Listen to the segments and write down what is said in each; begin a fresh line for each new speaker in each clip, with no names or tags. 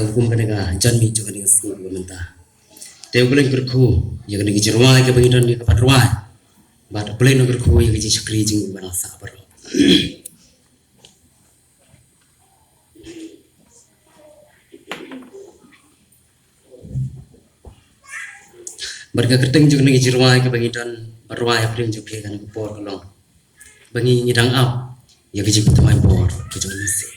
hukum kanega janmi juga dengan semua mentah. Dia boleh berku, yang dengan jerwai ke bagian ni ke padruai. Bad boleh nak berku yang dengan sekali jeng berasa baru. Mereka keteng juga dengan jerwai ke bagian padruai apa yang juga kan ke por kalau bagi nyidang up, yang dengan pertama por kita mesti.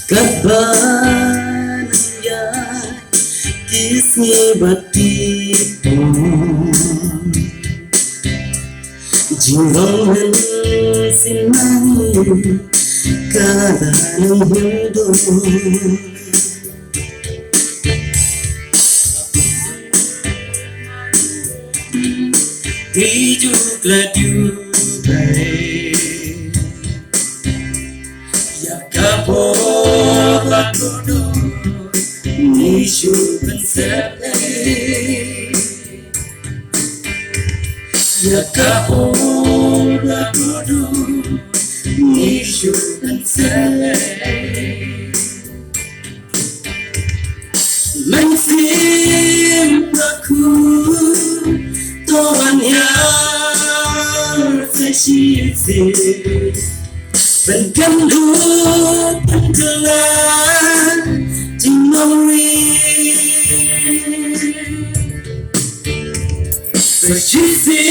Kapan ya kisni batiku Jingongan sinani kalanang hidup Hijuklah diubai Ya kapor lakono Nishu pensele Ya kapor lakono Nishu pensele Mensim aku Tuhan yang tersisih Bergendut tenggelam di mori Bersisih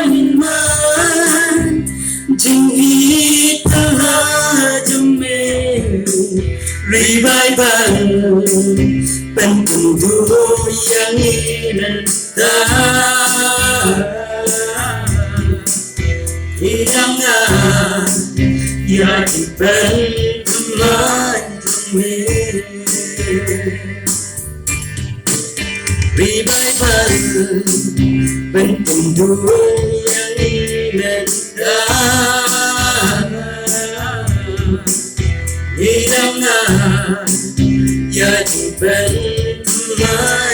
iman Jinggi telah jemil Revival Pentunjuk yang indah Hidangan yang berteman Revival Pentunjuk yang indah Hidangan yang berteman